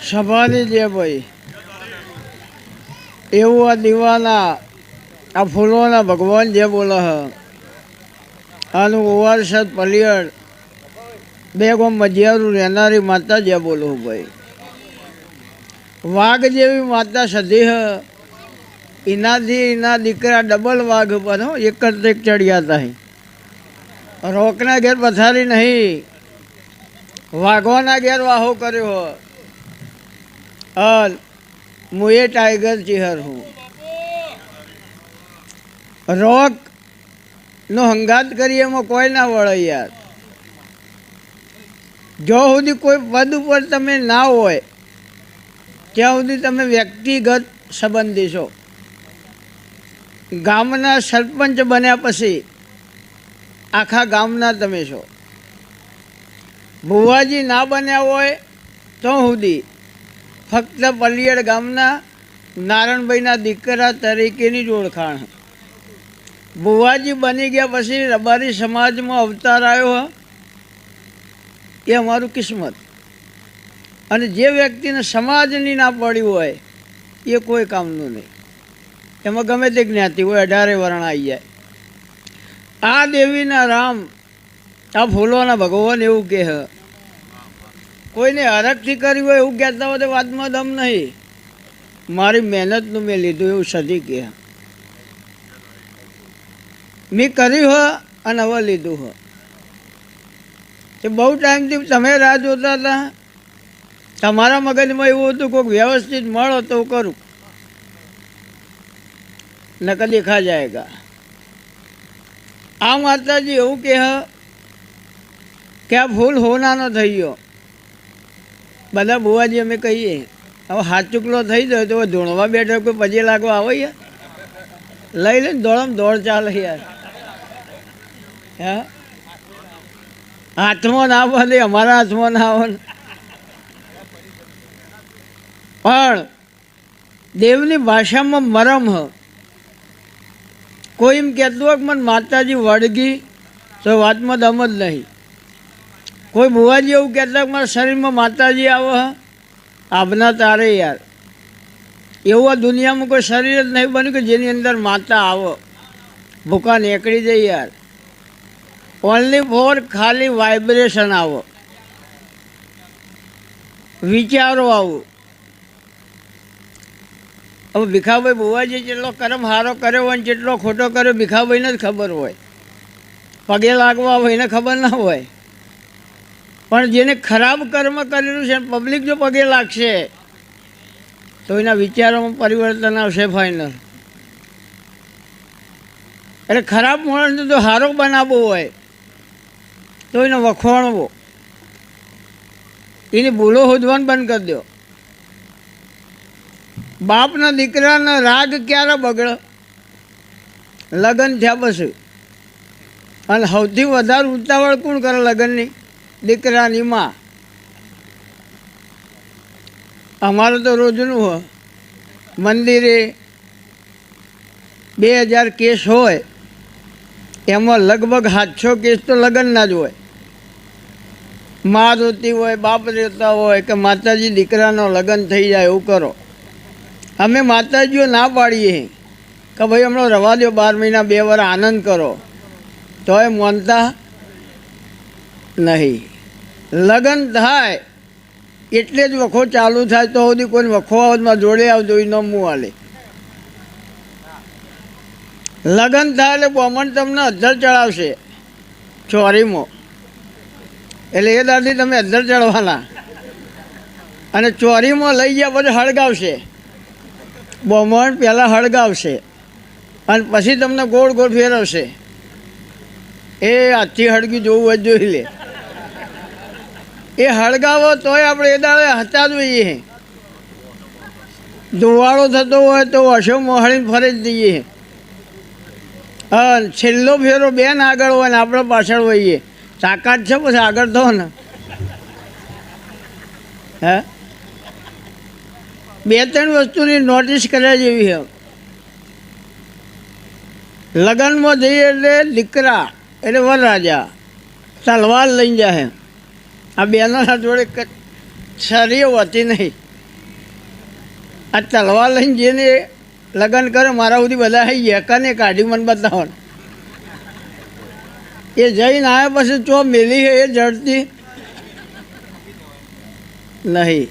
સભાની જે ભાઈ એવું આ દીવાના આ ફૂલોના ભગવાન જે બોલે હ આનું ઓવારસદ પલિયડ બે ગોમ મજિયારું રહેનારી માતા જે બોલું ભાઈ વાઘ જેવી માતા સધી હ એનાથી એના દીકરા ડબલ વાઘ પર એક જ એક ચડ્યા હતા રોકના ઘેર પથારી નહીં વાઘોના ઘેર વાહો કર્યો और मुझे टाइगर चिहर हूँ रोक नो हंगात करिए में कोई ना वड़े यार जो सुधी कोई पद पर तमे ना होय त्या सुधी तमे व्यक्तिगत संबंधी छो गामना सरपंच बन्या पछी आखा गामना तमे छो बुवाजी ना बन्या होय तो सुधी फक्त पलियड गामना नारायणभाईना दीकरा तरीकेनी ज ओळखाण बुवाजी बनी गया पछी रबारी समाज में अवतार आयो ये अमारू किस्मत अने जे व्यक्ति ने समाजनी ना पड़ी होय ये कोई कामनु नहीं एमां गमे ते ज्ञाति होय 18 वर्ण आई जाए आ देवीना राम आ फूलोना भगवान एवं कहे कोई ने हरकथी करी हो एवं कहता हो तो बात में दम नहीं मारी मेहनत नु मैं लीधु एवं सदी कहे मैं करी हो अने हवे लीधु हो तो बहुत टाइम थी तमे राह जोता था तमारा मगज में एवं हतुं कोई व्यवस्थित मळो तो करूँ नक देखा जाएगा आ माताजी एवं कहे क्या फूल होना न थई गयो બધા બુવાજી અમે કહીએ હવે હાથ ચૂકલો થઈ જાય તો ધૂણવા બેઠો કોઈ પજે લાગવા આવે યાર લઈ લઈને દોડમ દોડ ચાલે યાર હા હાથમાં ના આવે અમારા હાથમાં ના આવે પણ દેવની ભાષામાં મરમ હ કોઈ એમ કહેતું હોય કે મને માતાજી વળગી તો વાતમાં દમ જ નહીં कोई बुआजी एवं कहता कि मारा शरीर में माताजी आवे आभना तारे यार एवं दुनिया में कोई शरीर नहीं बन्यु कि जेनी अंदर माता आवे भूखा निकली जाए यार ओनली फॉर खाली वाइब्रेशन आवे विचारो आवो अब भीखाभाई बुआजी जेटलो कर्म हारो कर्यो होय जेटलो खोटो कर्यो भीखाभाई ने ज खबर होय पगे लागवा होय ने खबर ना होय पण जेने खराब कर्म करेलू छे पब्लिक जो पगे लागशे तो एना विचारों में परिवर्तन आवशे फाइनल એટલે ખરાબ માણસને તો હારો બનાવવો હોય તો એને વખોણવો એની ભૂલો શોધવાનું બંધ કરી દો બાપના દીકરાના રાગ ક્યારે બગડે લગ્ન થયા પછી અને સૌથી વધારે ઉતાવળ કોણ કરે લગ્નની દીકરાની માં અમારે તો રોજનું હોય મંદિરે 2000 કેસ હોય એમાં લગભગ 700 કેસ તો લગ્નના જ હોય માં રોતી હોય બાપ રોતા હોય કે માતાજી દીકરાનો લગ્ન થઈ જાય એવું કરો અમે માતાજીઓ ના પાડીએ કે ભાઈ હમણાં રવા દો 12 મહિના 2 વર્ષ આનંદ કરો તો એ માનતા नहीं लगन थाय एटले ज वखो चालू थाय तो सुधी कोई वखो में जोड़े आवजो न मुँह हाले लगन थाय एटले ब्राह्मण तमने अधर चढ़ावशे चोरीमां एटले ए दादी तमे अधर चढ़वाना अने चोरीमां लई गया पछी हळगावशे ब्राह्मण पहेला हळगावशे अने पछी तमने गोળ गोળ फेरवशे ए हाथी हळगी जोवुं होय जोई ले એ હળગાવો તોય આપણે એ દાડે હતા જોઈએ ધુવાળો થતો હોય તો હશો મોહળીને ફરી જ દઈએ હા છેલ્લો ફેરો બેન આગળ હોય ને આપણે પાછળ હોઈએ તાકાત છે પછી આગળ થો ને હે 2-3 વસ્તુની નોટિસ કર્યા જેવી છે લગ્નમાં જઈએ એટલે દીકરા એટલે વરરાજા તલવાર લઈને જાય આ બેનોના જોડે છરીઓ હોતી નહીં આ તલવાર લઈને જેને લગ્ન કરે મારા સુધી બધા એકાને કાઢી મને બતાવો. એ જઈને આવ્યા પછી ચો મેલી એ જડતી નહીં.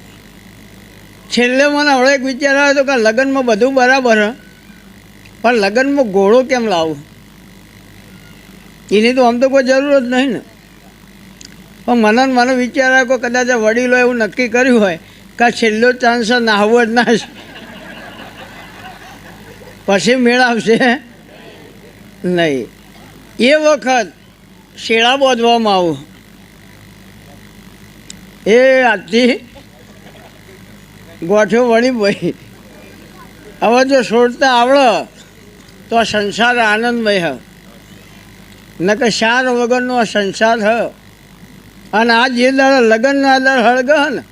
છેલ્લે મને હવડે એક વિચાર આવ્યો હતો કે લગ્નમાં બધું બરાબર પણ લગ્નમાં ઘોડો કેમ લાવું? એની તો આમ તો કોઈ જરૂર જ નહીં ને. પણ મને વિચાર આવ્યો કે કદાચ વડીલો એવું નક્કી કર્યું હોય કે છેલ્લો ચાન્સ નાહવો જ ના પછી મેળવશે નહીં. એ વખત શેળા બોધવામાં આવું. એ આજથી ગોઠો વળી ભાઈ હવે જો છોડતા આવડે તો આ સંસાર આનંદમય હ, ન કે શાર વગરનો આ સંસાર હ. અને આ જે દાડે લગ્નના દાડે હળગે ને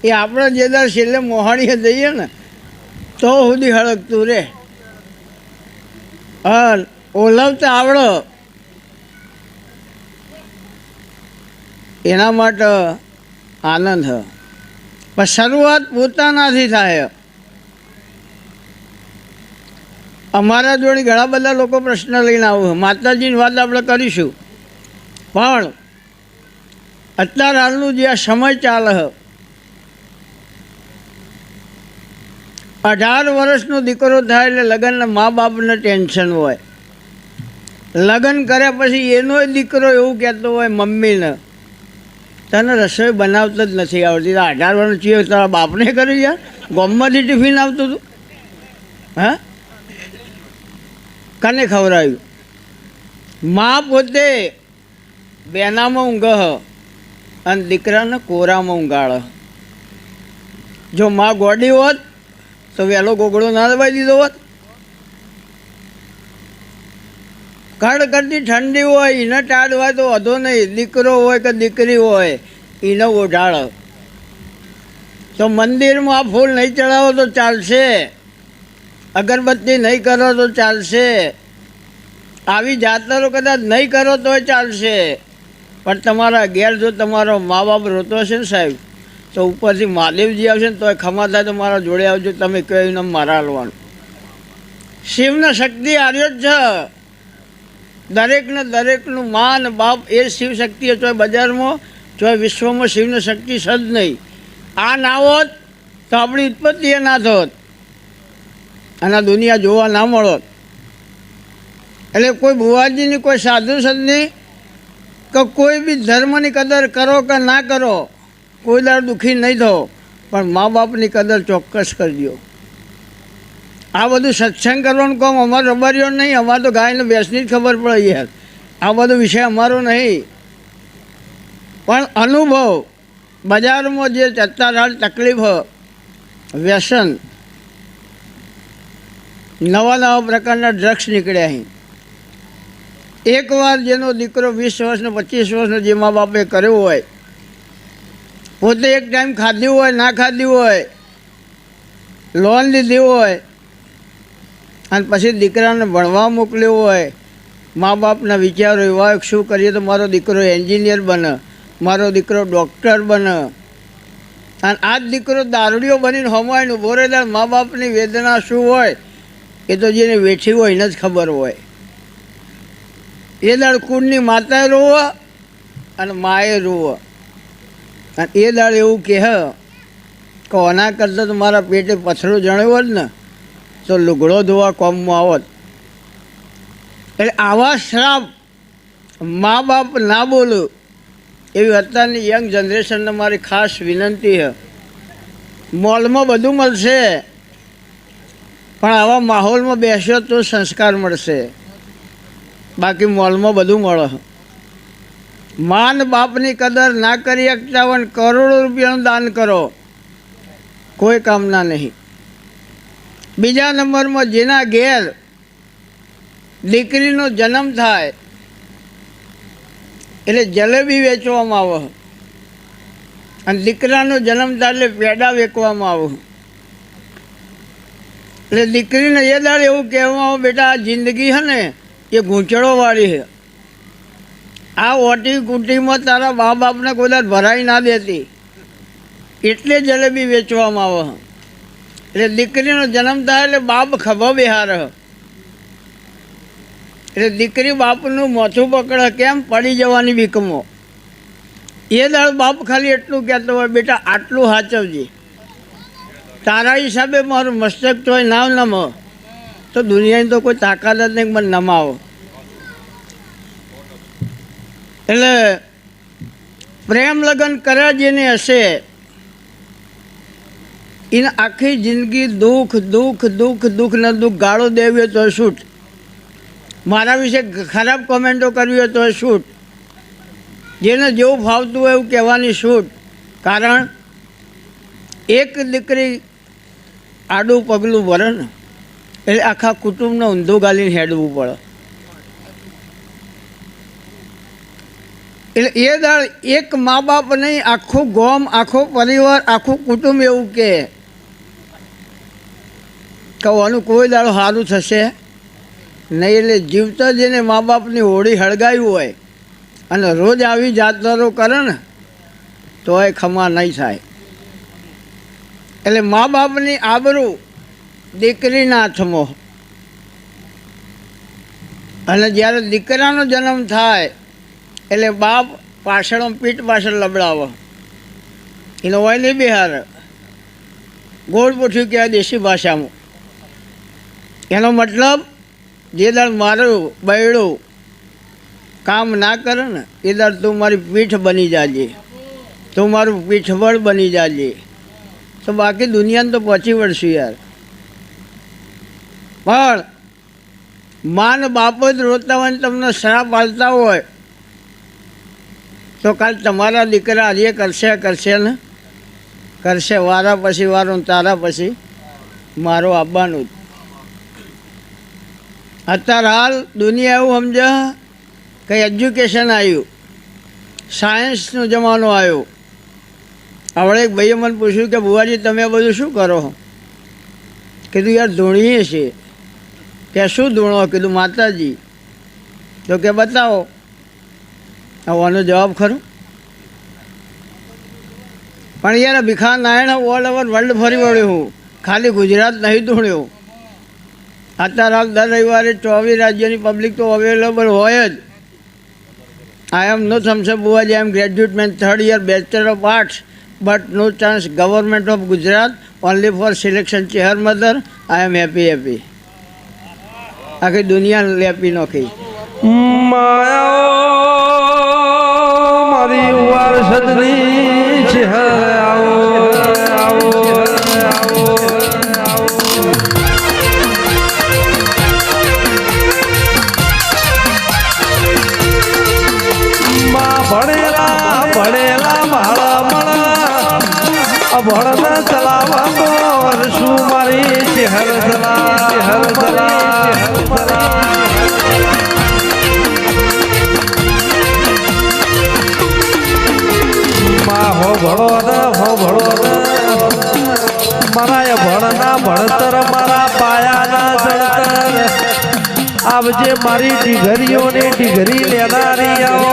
એ આપણે જે દાડે છેલ્લે મોહાડીએ જઈએ ને તો સુધી હળગતું રહે. હા, ઓલવતા આવડે એના માટે આનંદ હ. પણ શરૂઆત પોતાનાથી થાય. અમારા જોડે ઘણા બધા લોકો પ્રશ્ન લઈને આવું. માતાજીની વાત આપણે કરીશું પણ અત્યારે હાલનું જે આ સમય ચાલે હ, 18 વર્ષનો દીકરો થાય એટલે લગ્નના મા બાપને ટેન્શન હોય. લગ્ન કર્યા પછી એનો દીકરો એવું કહેતો હોય મમ્મીને તને રસોઈ બનાવતો જ નથી આવડતી. 18 વર્ષ ચીયો તારા બાપને કરી યાર, ગામમાંથી ટિફિન આવતું હતું. હા, કને ખવડાવ્યું? મા પોતે બેનામાં ઊંઘ અને દીકરાને કોરામાં ઊંઘાડે. જો મા ગોડી હોત તો વહેલો ગોગળો ના દબાઈ દીધો હોત. કડકડતી ઠંડી હોય એને ટાળવા તો વધો નહીં. દીકરો હોય કે દીકરી હોય એને ઓઢાડો. તો મંદિરમાં આ ફૂલ નહીં ચડાવો તો ચાલશે, અગરબત્તી નહીં કરો તો ચાલશે, આવી જાતરો કદાચ નહીં કરો તોય ચાલશે. પણ તમારા ઘેર જો તમારો મા બાપ રોતો હશે ને સાહેબ તો ઉપરથી મહાદેવજી આવશે ને તોય ખમા થાય તો મારા જોડે આવજો, તમે કહો એને મારા હાલવાનું. શિવને શક્તિ આર્યો જ છે. દરેકને દરેકનું મા ને બાપ એ શિવ શક્તિ ચોય બજારમાં ચોય વિશ્વમાં શિવની શક્તિ છે જ નહીં. આ ના હોત તો આપણી ઉત્પત્તિ એ ના થોત અને દુનિયા જોવા ના મળોત. એટલે કોઈ ભુવાજીની કોઈ સાધુ સંતની કે કોઈ બી ધર્મની કદર કરો કે ના કરો કોઈ દાડ દુઃખી નહીં થો, પણ મા બાપની કદર ચોક્કસ કરજો. આ બધું સત્સંગ કરવાનું કામ અમારો રબારીઓ નહીં. અમારે તો ગાયને ભેંસની જ ખબર પડે યાર. આ બધો વિષય અમારો નહીં. પણ અનુભવ બજારમાં જે અત્યારે તકલીફ વ્યસન, નવા નવા પ્રકારના ડ્રગ્સ નીકળ્યા અહીં. એકવાર જેનો દીકરો 20 વર્ષનો 25 વર્ષનો જે મા બાપે કર્યો હોય, પોતે એક ટાઈમ ખાધ્યું હોય ના ખાધ્યું હોય, લોન લીધી હોય અને પછી દીકરાને ભણવા મોકલ્યો હોય, મા બાપના વિચારો એવા શું કરીએ તો મારો દીકરો એન્જિનિયર બને, મારો દીકરો ડૉક્ટર બને, અને આ જ દીકરો દારૂડિયો બનીને હમાઈને ઊભો રહે. મા બાપની વેદના શું હોય એ તો જેને વેઠી હોય એને જ ખબર હોય. એ દાડ કુળની માતાએ રોવે અને માએ રોવે. અને એ દાડ એવું કહે કે આના કરતાં તો મારા પેટે પથરો જણાવ્યો હોત ને તો લુગડો ધોવા કોમમાં આવત. એટલે આવા શ્રાપ મા બાપ ના બોલું એવી અત્યારની યંગ જનરેશનને મારી ખાસ વિનંતી છે. મોલમાં બધું મળશે પણ આવા માહોલમાં બેસ્યો તો સંસ્કાર મળશે, બાકી મોલમાં બધું મળે. માન બાપની કદર ના કરી શકતા હોય કરોડો રૂપિયાનું દાન કરો, કોઈ કામના નહીં. બીજા નંબરમાં જેના ઘેર દીકરીનો જન્મ થાય એટલે જલેબી વેચવામાં આવે અને દીકરાનો જન્મ થાય એટલે પેડા વેચવામાં આવે. એટલે દીકરીને એ દાડે એવું કહેવામાં આવે બેટા આ જિંદગી છે ને એ ગૂંચળોવાળી છે. આ ઓટી કુટીમાં તારા મા બાપને કોઈ દાડ ભરાઈ ના દેતી એટલે જલેબી વેચવામાં આવે. એટલે દીકરીનો જન્મ થાય એટલે બાપ ખભો બિહાર, એટલે દીકરી બાપનું મોથું પકડે, કેમ? પડી જવાની બીકમાં. એ દાળ બાપ ખાલી એટલું કહેતો હોય, બેટા આટલું સાચવજે, તારા હિસાબે મારું મસ્તક તોય નાવ નમો તો દુનિયાની તો કોઈ તાકાત જ નહીં મને નમાવો. એટલે પ્રેમ લગ્ન કર્યા જેને હશે એને આખી જિંદગી દુઃખ દુઃખ દુઃખ દુઃખ ને દુઃખ, ગાળો દેવી હોય તો છૂટ, મારા વિશે ખરાબ કોમેન્ટો કરવી હોય તો છૂટ, જેને જેવું ફાવતું હોય એવું કહેવાની છૂટ. કારણ એક દીકરી આડું પગલું ભરે ને એટલે આખા કુટુંબને ઊંધું ગાલીને હેડવું પડે. એટલે એ દાળ એક મા બાપ નહીં, આખું ગામ, આખો પરિવાર, આખું કુટુંબ એવું કે આનું કોઈ દાડો સારું થશે નહીં. એટલે જીવતા જેને મા બાપની હોળી હળગાવી હોય અને રોજ આવી જાતરો કરે ને તો એ ખમા નહીં થાય. એટલે મા બાપની આબરૂ દીકરીના હાથમાં, અને જ્યારે દીકરાનો જન્મ થાય એટલે બાપ પાછળ પીઠ પાછળ લબડાવે, એનો હોય નહીં બિહાર, ગોળ પૂઠ્યું કહેવાય દેશી ભાષામાં. એનો મતલબ જે દાળ મારું બૈડું કામ ના કરે ને એ દાળ તું મારી પીઠ બની જાજે, તું મારું પીઠબળ બની જાજે, તો બાકી દુનિયાને તો પહોંચી વળશું યાર. પણ માન બાપ જ રોતા હોય ને તમને શ્રાપ આલતા હોય તો કાલ તમારા દીકરા હજી કરશે ને કરશે, વારા પછી વારો, તારા પછી મારો આવવાનું જ. અત્યારે હાલ દુનિયા એવું સમજે કે એજ્યુકેશન આવ્યું, સાયન્સનો જમાનો આવ્યો. હમણાં એક ભાઈએ મને પૂછ્યું કે બુવાજી તમે બધું શું કરો? કીધું યાર ધૂણીએ છીએ. કે શું ધૂણો? કીધું માતાજી. તો કે બતાવો. આનો જવાબ ખરો? પણ યાર Bhikha Narayan all over world ફરી વળ્યો હું, ખાલી ગુજરાત નહીં ધૂણ્યો. અત્યારે હાલ દર રવિવારે 24 રાજ્યોની પબ્લિક તો અવેલેબલ હોય જ. I am no thumbs up બુવાજી, I am graduate man, 3rd year bachelor of arts, but no chance government of Gujarat, only for selection Chehar mother, I am happy. આખી દુનિયા લેપી નોખી. મારી વાર સદની છે, આવો આવો ભણેલા ભણેલા માળા મળા ભણના ચલાવા બોર શું મારી ચહેર હો ભળો મારા ભણના ભણતર મારા પાયાના જળતર આવજે મારી ડીઘરીઓની ડીઘરી લેનારી આવો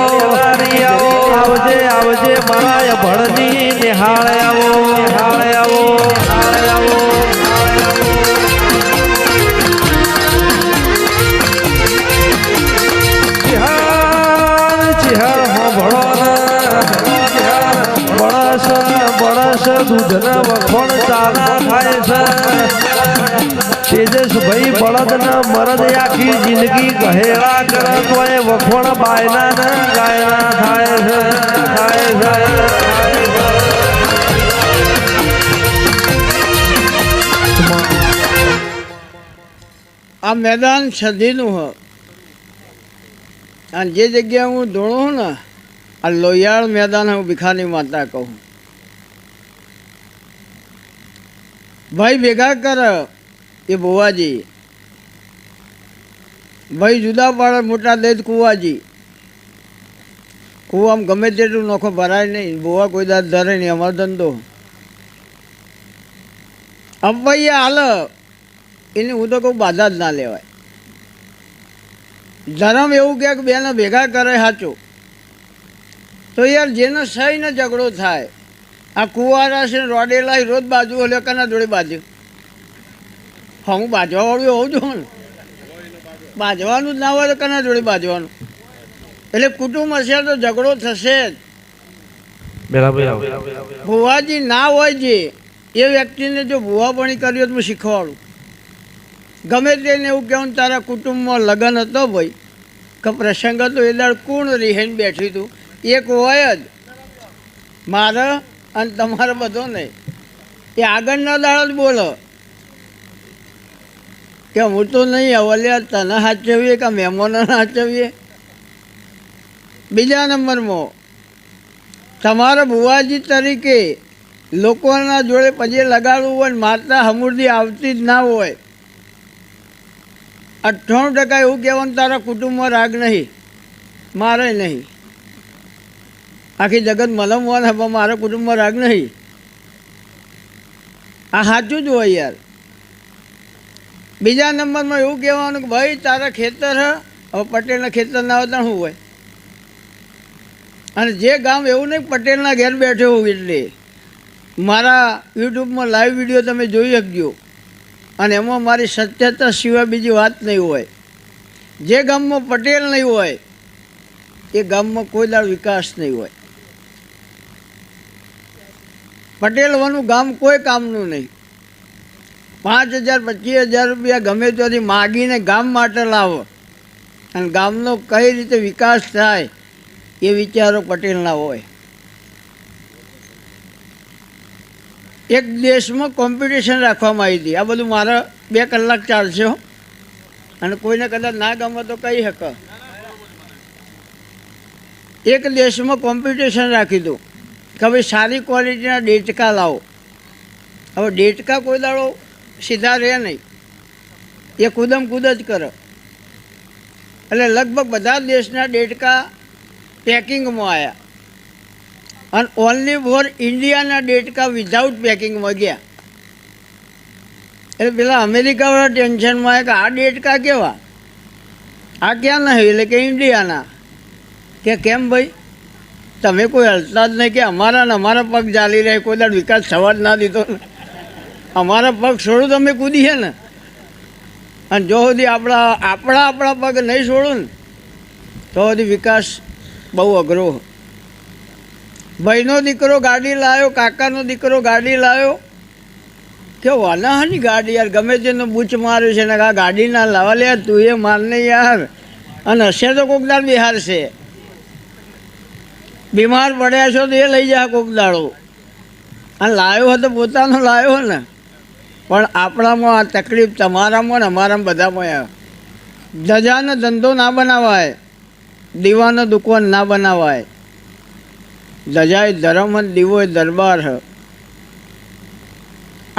આવજે આવજે મારા ભણની નિહાળ આવો ચિહાર હો ભળો બળસ દૂધના વખોણ ચાના થાય છે. તેજસભાઈ બળદના મરદ આખી જિંદગી ગહેડા કરે તો એ વખોણ બાયના ને ગાયના થાય છે. આ મેદાન સદીનું હ, અને જે જગ્યાએ હું ધોણું હું ને આ લોહિયાળ મેદાન હું ભીખાની માતા કહું. ભાઈ ભેગા કર એ બુવાજી, ભાઈ જુદા પાડે મોટા દે કુવાજી. કુવામાં ગમે તેટલું નોખો ભરાય નહીં, બુવા કોઈ દાદ ધરે નહીં, અમારો ધંધો. ભાઈ હાલ એને હું તો કહું બાધા જ ના લેવાય. ધર્મ એવું કે બેને ભેગા કરે સાચું, તો યાર જેનો સહી ને ઝઘડો થાય. આ કુવારા છે રોડેલા રોજ બાજુ ઓલે કના જોડે બાજુ હું બાજવાવાળું હોઉં છું ને, બાજવાનું જ ના હોય તો કના જોડે બાજવાનું? એટલે કુટુંબ હશે તો ઝઘડો થશે જ. ભુવાજી ના હોય જે એ વ્યક્તિને જો ભુવાપણી કર્યું તો હું શીખવાડું. ગમે તેને એવું કહેવું તારા કુટુંબમાં લગ્ન હતો ભાઈ કે પ્રસંગ હતો, એ દાડ કોણ રિહાઈને બેઠ્યું હતું? એક હોય જ, મારે અને તમારે બધો નહીં. એ આગળના દાડ જ બોલો કે હું તો નહીં અવલ્યા તને સાચવીએ કે મહેમાનોને સાચવીએ. બીજા નંબરમાં તમારા ભુવાજી તરીકે લોકોના જોડે પજે લગાડવું હોય, માતા સમૃદ્ધિ આવતી જ ના હોય. 98% એવું કહેવાનું તારા કુટુંબમાં રાગ નહીં, મારે નહીં. આખી જગત મલમ હોય પણ મારા કુટુંબમાં રાગ નહીં. આ સાચું જ હોય યાર. બીજા નંબરમાં એવું કહેવાનું કે ભાઈ તારા ખેતર હે, હવે પટેલના ખેતર ના હોય તો શું હોય? અને જે ગામ એવું નહીં પટેલના ઘેર બેઠો હોઉં એટલે મારા યુટ્યુબમાં લાઈવ વિડીયો તમે જોઈ શકજો, અને એમાં મારી સત્યતા સિવાય બીજી વાત નહીં હોય. જે ગામમાં પટેલ નહીં હોય એ ગામમાં કોઈ દાડ વિકાસ નહીં હોય. પટેલ હોવાનું ગામ કોઈ કામનું નહીં. 5,000 25,000 રૂપિયા ગમે ત્યાંથી માગીને ગામ માટે લાવો અને ગામનો કઈ રીતે વિકાસ થાય એ વિચારો પટેલના હોય. એક દેશમાં કોમ્પિટિશન રાખવામાં આવી હતી. આ બધું મારા 2 કલાક ચાલશે અને કોઈને કદાચ ના ગમે તો કહી શકે. એક દેશમાં કોમ્પિટિશન રાખી દઉં કે ભાઈ સારી ક્વોલિટીના ડેટકા લાવો. હવે ડેટકા કોઈ દાડો સીધા રહે નહીં, એ કૂદમ કૂદ જ કરે. એટલે લગભગ બધા દેશના ડેટકા પેકિંગમાં આવ્યા અને ઓનલી ફોર ઇન્ડિયાના ડેટકા વિધાઉટ પેકિંગમાં ગયા. એટલે પેલા અમેરિકાવાળા ટેન્શનમાં આવ્યા કે આ ડેટકા કેવા, આ ક્યાં નહીં? એટલે કે ઇન્ડિયાના. કે કેમ ભાઈ તમે કોઈ હલતા જ નહીં? કે અમારા ને અમારા પગ ચાલી રહે, કોઈ દાડ વિકાસ થવા જ ના દીધો ને. અમારા પગ છોડું તમે કૂદીએ ને, અને જો સુધી આપણા પગ નહીં છોડું ને તો સુધી વિકાસ બહુ અઘરો. ભાઈનો દીકરો ગાડી લાવ્યો, કાકાનો દીકરો ગાડી લાવ્યો, કે વાનાની ગાડી યાર, ગમે તેનો બૂચ માર્યું છે ને આ ગાડી ના લાવવા લે તું એ મારને યાર. અને હશે તો કોક દાડ બિહાર છે, બીમાર પડ્યા છો તો એ લઈ જાય કોક દાડો. અને લાવ્યો હતો પોતાનો લાવ્યો ને, પણ આપણામાં આ તકલીફ તમારામાં ને અમારામાં બધામાં. ધજાનો ધંધો ના બનાવાય, દીવાનો દુકાન ના બનાવાય. ધજા એ ધર્મ જ, દીવો એ દરબાર હ.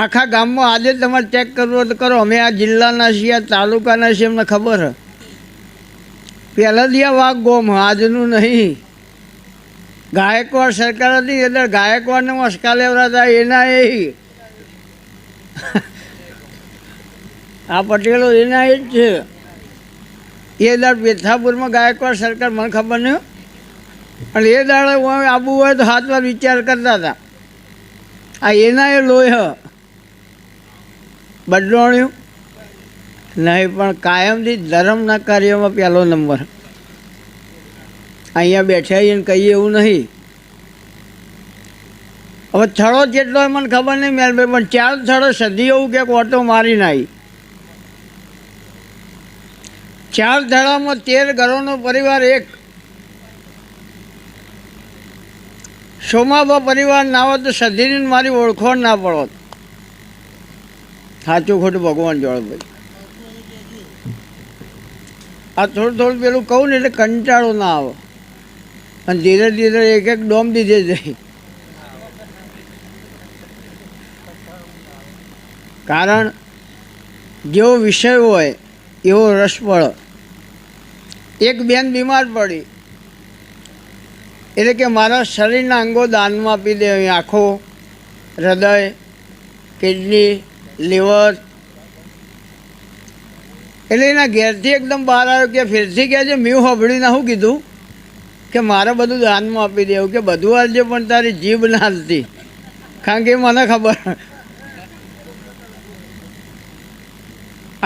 આખા ગામમાં આજે તમારે ચેક કરવો તો કરો. અમે આ જિલ્લાના છીએ, આ તાલુકાના છીએ, અમને ખબર હ. પહેલાંથી આ વાઘ ગોમ આજનું નહીં. ગાયકવાડ સરકાર હતી એટલે ગાયકવાડને મસ્કા લેવડાતા એના એ આ પટેલો એના એ જ છે. એ દાડ બેથાપુરમાં ગાયકવાડ સરકાર મને ખબર નહીં, અને એ દાડે આબુ હોય તો 7 વાર વિચાર કરતા હતા. આ એના એ લોહી હ, બદલોણ્યું નહીં, પણ કાયમથી ધર્મના કાર્યમાં પહેલો નંબર. અહીંયા બેઠા એને કહીએ એવું નહીં. હવે થડો જેટલો હોય મને ખબર નહીં મેલભાઈ, પણ 4 થડો સધી એવું કે ઓટો મારી નાખી. 4 થડામાં 13 ઘરોનો પરિવાર. એક સોમાબા પરિવાર ના હોત તો સધીની મારી ઓળખોણ ના પડોત. સાચું ખોટું ભગવાન જોડે ભાઈ. આ થોડું પેલું કહું ને એટલે કંટાળો ના આવે, અને ધીરે ધીરે એક ડોમ દીધે જાય. કારણ જેવો વિષય હોય એવો રસ પડે. એક બેન બીમાર પડી એટલે કે મારા શરીરના અંગો દાનમાં આપી દે. આંખો, હૃદય, કિડની, લીવર. એટલે એના ઘેરથી એકદમ બહાર આવ્યો કે ફેરથી કહે છે મેં સાંભળીને શું કીધું કે મારે બધું દાનમાં આપી દેવું. કે બધું હાલજે પણ તારી જીભ ના હાલતી, કારણ કે મને ખબર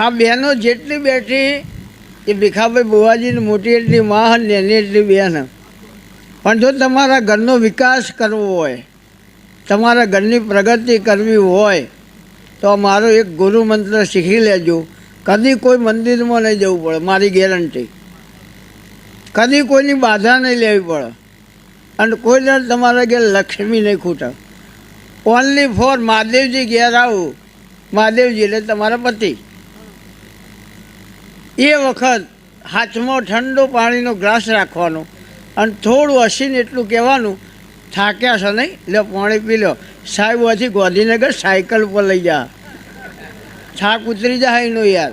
આ બહેનો જેટલી બેઠી એ ભીખાભાઈ બુવાજીની મોટી એટલી માં ને એની એટલી બહેન. પણ જો તમારા ઘરનો વિકાસ કરવો હોય, તમારા ઘરની પ્રગતિ કરવી હોય તો મારો એક ગુરુ મંત્ર શીખી લેજો. કદી કોઈ મંદિરમાં નહીં જવું પડે, મારી ગેરંટી. કદી કોઈની બાધા નહીં લેવી પડે અને કોઈ દર તમારા ઘેર લક્ષ્મી નહીં ખૂટે. ઓનલી ફોર મહાદેવજી ઘેર આવું, મહાદેવજી એટલે તમારા પતિ. એ વખત હાથમાં ઠંડો પાણીનો ગ્લાસ રાખવાનો અને થોડું હસીને એટલું કહેવાનું, થાક્યા છો નહીં, લે પાણી પી લો. સાહેબ અહીંથી ગાંધીનગર સાયકલ ઉપર લઈ જા, થાક ઉતરી જાય એનો યાર,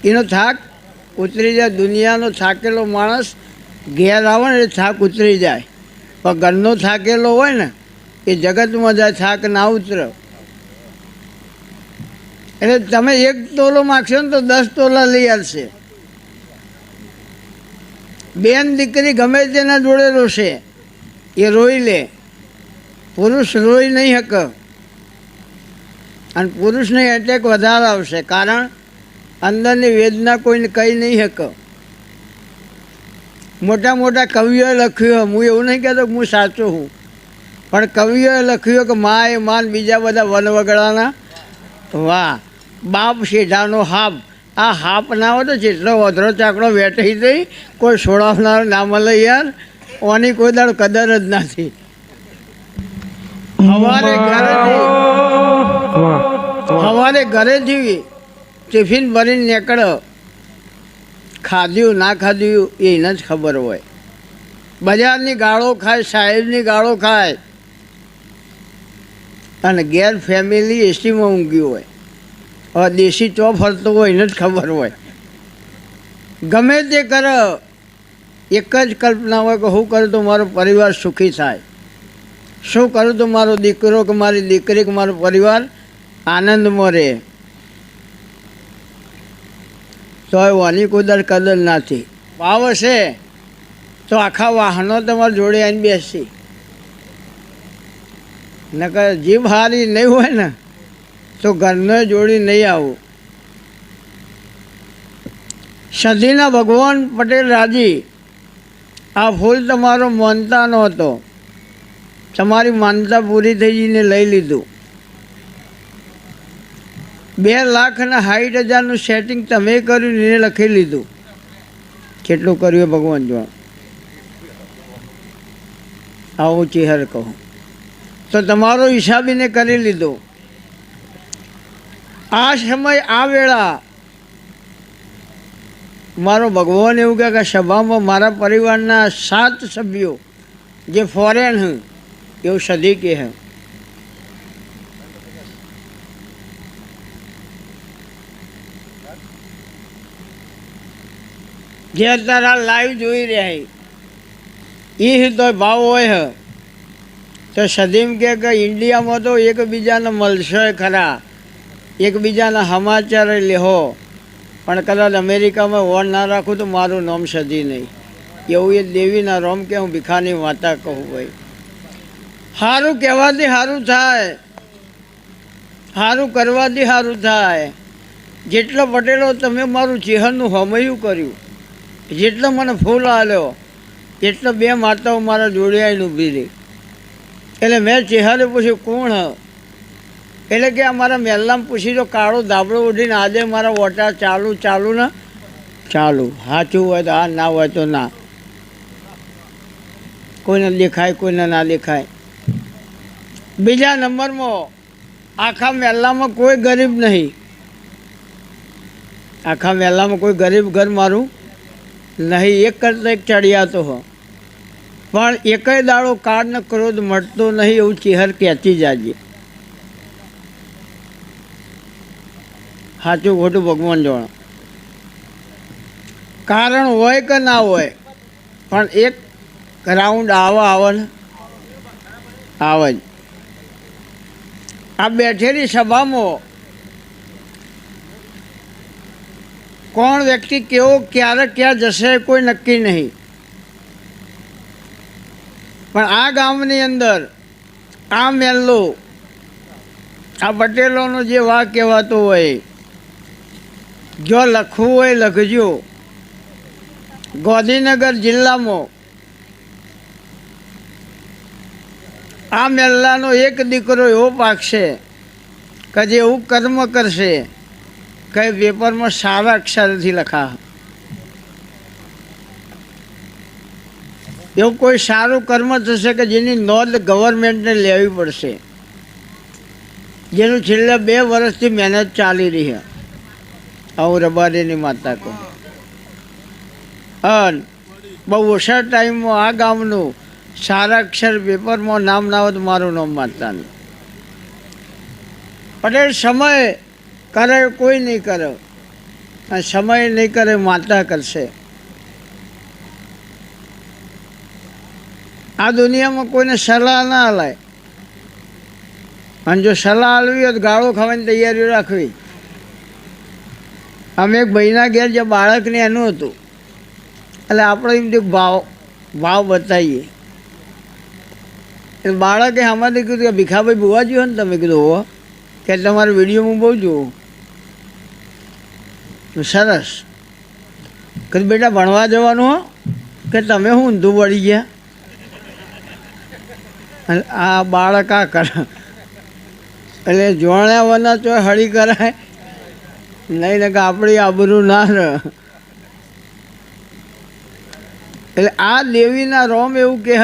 એનો થાક ઉતરી જાય. દુનિયાનો થાકેલો માણસ ઘેર આવે ને એટલે થાક ઉતરી જાય, પણ ઘરનો થાકેલો હોય ને એ જગતમાં જાય, થાક ના ઉતરે. એટલે તમે 1 તોલો માગશો ને તો 10 તોલા લઈ આવશે. બેન દીકરી ગમે તેના જોડે રોશે, એ રોઈ લે. પુરુષ રોઈ નહીં શકે અને પુરુષને એટેક વધારે આવશે, કારણ અંદરની વેદના કોઈને કહી નહીં શકે. મોટા મોટા કવિઓએ લખ્યું, હું એવું નહીં કહેતો કે હું સાચો છું, પણ કવિઓએ લખ્યું કે મા એ માન બીજા બધા વનવગડાના વાહ, બાપ શેઢાનો હાપ. આ હાપ ના હોય તો જેટલો વધરો ચાકડો વેઠી દઈ કોઈ છોડાવનાર ના મળે યાર. ઓની કોઈ દાડ કદર જ નથી. સવારે ઘરેથી ટિફિન ભરીને નીકળો, ખાધ્યું ના ખાધ્યું એને જ ખબર હોય. બજારની ગાળો ખાય, સાહેબની ગાળો ખાય અને ઘેર ફેમિલી એસીમાં ઊંઘ્યું હોય. હવે દેશી ચો ફરતો હોય એને જ ખબર હોય. ગમે તે કરે એક જ કલ્પના હોય કે હું કરું તો મારો પરિવાર સુખી થાય, શું કરું તો મારો દીકરો કે મારી દીકરી કે મારો પરિવાર આનંદમાં રહે. તો વાની કુદર કદર નથી. ભાવ હશે તો આખા વાહનો તમારા જોડે આવીને બેસી. નકર જીભ હારી નહીં હોય ને તો ઘરને જોડી નહીં આવું. સદીના ભગવાન પટેલ રાજી, આ ફૂલ તમારો માનતા નહોતો, તમારી માનતા પૂરી થઈ જઈને લઈ લીધું. 2,60,000નું સેટિંગ તમે કર્યું, એને લખી લીધું. કેટલું કર્યું ભગવાન જો આવું ચહેર કહું તો તમારો હિસાબીને કરી લીધો. આ સમય આ વેળા મારો ભગવાન એવું કહે કે સભામાં મારા પરિવારના 7 સભ્યો જે ફોરેન હું એવું સદી કે હે. જે અત્યારે લાઈવ જોઈ રહ્યા એ તો ભાવ હોય તો સદીમ કે ઇન્ડિયામાં તો એકબીજાને મળશે ખરા, એકબીજાના સમાચાર લેહો, પણ કદાચ અમેરિકામાં વોર ના રાખું તો મારું નામ સદી નહીં. એવું એ દેવીના રોમ કે હું ભીખાની વાતા કહું. ભાઈ સારું કહેવાથી સારું થાય, સારું કરવાથી સારું થાય. જેટલો પટેલો તમે મારું ચહેરનું હમયું કર્યું, જેટલો મને ફૂલ આલ્યો, એટલો 2 માતાઓ મારા જોડે આવીને ઊભી રહી. એટલે મેં ચહેરે પૂછ્યું કોણ હ? એટલે કે અમારા મહેલામાં પૂછી તો કાળો ધાબળો ઉઠીને આજે મારા ઓટા ચાલુ ને ચાલુ. સાચું હોય તો હા, ના હોય તો ના. કોઈને દેખાય, કોઈને ના દેખાય. બીજા નંબરમાં આખા મહેલામાં કોઈ ગરીબ નહીં. આખા મહેલામાં કોઈ ગરીબ ઘર મારું નહીં. એક કરતાં એક ચડિયાતો હો, પણ એકય દાડો કાળ ને ક્રોધ મળતો નહીં એવું ચહેર કહેતી જાજે. સાચું ખોટું ભગવાન જોડે. કારણ હોય કે ના હોય પણ એક રાઉન્ડ આવે ને આવે જ. આ બેઠેલી સભામાં કોણ વ્યક્તિ કેવો ક્યારે ક્યાં જશે કોઈ નક્કી નહીં. પણ આ ગામની અંદર આ મહેલો આ પટેલોનો જે વાક કહેવાતો હોય, જો લખવું હોય લખજો. ગાંધીનગર જિલ્લામાં આ મેલ્લાનો એક દીકરો એવો પાકશે કે જે એવું કર્મ કરશે કે પેપરમાં સારા અક્ષરથી લખા. એવું કોઈ સારું કર્મ થશે કે જેની નોંધ ગવર્મેન્ટને લેવી પડશે, જેનું છેલ્લા 2 વર્ષથી મહેનત ચાલી રહી છે. આવું રબારીની માતા કહું. અને બહુ ઓછા ટાઈમમાં આ ગામનું સારા અક્ષર પેપરમાં નામ ના હોય તો મારું નામ માતાનું. પટેલ સમય કરે કોઈ નહીં કરે, અને સમય નહીં કરે માતા કરશે. આ દુનિયામાં કોઈને સલાહ ના હલાય, અને જો સલાહ હાલવી હોય તો ગાળો ખાવાની તૈયારીઓ રાખવી. અમે એક ભાઈના ઘેર જે બાળકને એનું હતું, એટલે આપણે એમ ભાવ બતાવીએ. એટલે બાળકે આમાંથી કીધું કે ભીખાભાઈ બુવાજી હોય ને, તમે કીધું હો કે તમારો વિડીયો હું બહુ જોઉં. સરસ. કીધું બેટા ભણવા જવાનું હો કે તમે હું ઊંધું વળી ગયા. આ બાળક આ કરે એટલે જોણ્યા વના તો હળી કરાય નહીં ને કે આપણી આબરૂ ના રહે. એટલે આ દેવીના રોમ એવું કહે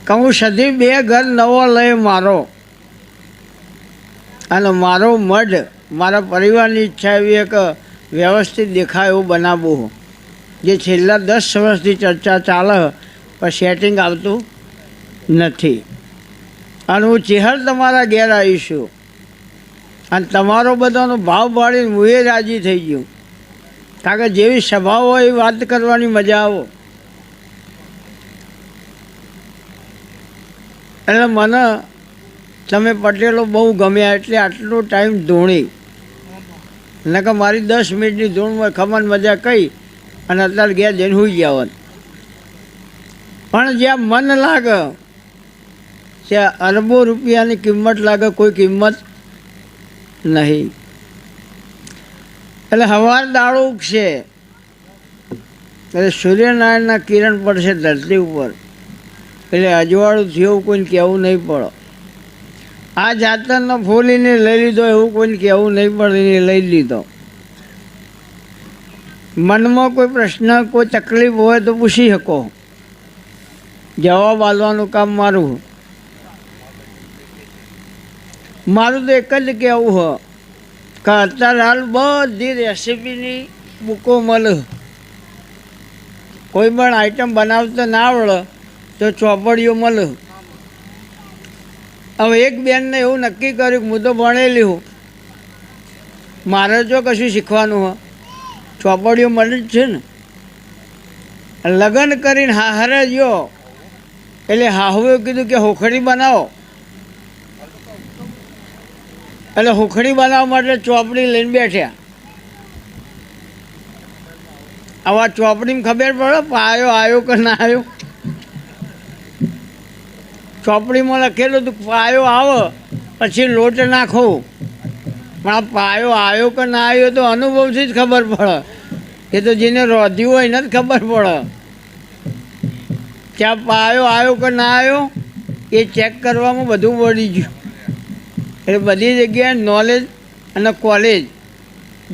કે હું સધી 2 ઘર નવો લઈ મારો, અને મારો મઢ મારા પરિવારની ઈચ્છા એવી કે વ્યવસ્થિત દેખાય એવું બનાવવું, જે છેલ્લા 10 વર્ષથી ચર્ચા ચાલે પણ સેટિંગ આવતું નથી. અને હું ચેહર તમારા ઘેર આવીશું, અને તમારો બધાનો ભાવ પાડીને હું એ રાજી થઈ ગયું. કારણ કે જેવી સભા હોય એ વાત કરવાની મજા આવો. એટલે મને તમે પટેલો બહુ ગમ્યા, એટલે આટલો ટાઈમ ધૂણી ને કે મારી 10 મિનિટની ધૂણમાં ખમણ મજા કહી અને અત્યારે ઘેર જઈને સૂઈ ગયા હોત. પણ જ્યાં મન લાગે ત્યાં અરબો રૂપિયાની કિંમત લાગે, કોઈ કિંમત નહીં. એટલે સવાર દાડો ઉગશે એટલે સૂર્યનારાયણના કિરણ પડશે ધરતી ઉપર, એટલે અજવાળું થયું કોઈને કહેવું નહીં પડે. આ જાતરનો ફોલીને લઈ લીધો એવું કોઈને કહેવું નહીં પડે, લઈ લીધો. મનમાં કોઈ પ્રશ્ન કોઈ તકલીફ હોય તો પૂછી શકો, જવાબ આપવાનું કામ મારું. મારું તો એક જ કહેવું હોય કે અત્યારે હાલ બધી રેસીપીની બુકો મળે. કોઈ પણ આઈટમ બનાવતા ના આવડે તો ચોપડીઓ મળે. હવે એક બેનને એવું નક્કી કર્યું કે હું તો ભણેલી હું, મારે જો કશું શીખવાનું હોય, ચોપડીઓ મળે જ છે ને. લગ્ન કરીને હારે ગયો એટલે હાહુએ કીધું કે હોખડી બનાવો, એટલે હોખડી બનાવવા માટે ચોપડી લઈને બેઠ્યા. આવા ચોપડીમાં ખબર પડે પાયો આવ્યો કે ના આવ્યો. ચોપડીમાં લખેલું હતું પાયો આવે પછી લોટ નાખો, પણ આ પાયો આવ્યો કે ના આવ્યો તો અનુભવથી જ ખબર પડે. એ તો જેને રોધ્યું હોય એને જ ખબર પડે કે આ પાયો આવ્યો કે ના આવ્યો. એ ચેક કરવામાં બધું વળી ગયું. એટલે બધી જગ્યાએ નોલેજ અને કોલેજ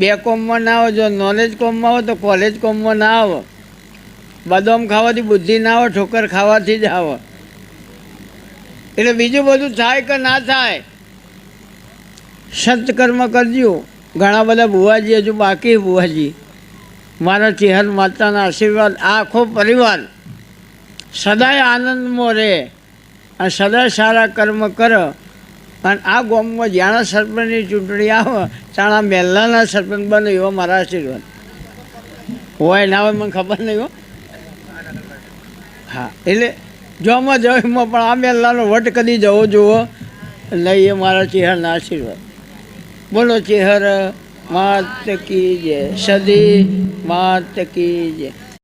2 કોમમાં ના આવે. જો નોલેજ કોમમાં આવે તો કોલેજ કોમમાં ના આવે. બદામ ખાવાથી બુદ્ધિ ના આવે, ઠોકર ખાવાથી જ આવે. એટલે બીજું બધું થાય કે ના થાય, સત્કર્મ કરજો. ઘણા બધા બુવાજી હજુ બાકી. બુવાજી મારા ચેહર માતાના આશીર્વાદ આખો પરિવાર સદાય આનંદમાં રહે અને સદાય સારા કર્મ કરે. અને આ ગામમાં જ્યાં સરપંચની ચૂંટણી આવે ત્યાં મહેલાના સરપંચ બને એવો મારા આશીર્વાદ હોય ના હોય મને ખબર નહીં હો. હા, એટલે જોમાં જવામાં પણ આ મહેલાનો વટ કદી જવો જુઓ નહીં, એ મારા ચેહરના આશીર્વાદ. બોલો ચેહર માત કી જય, સદી માત કી જય.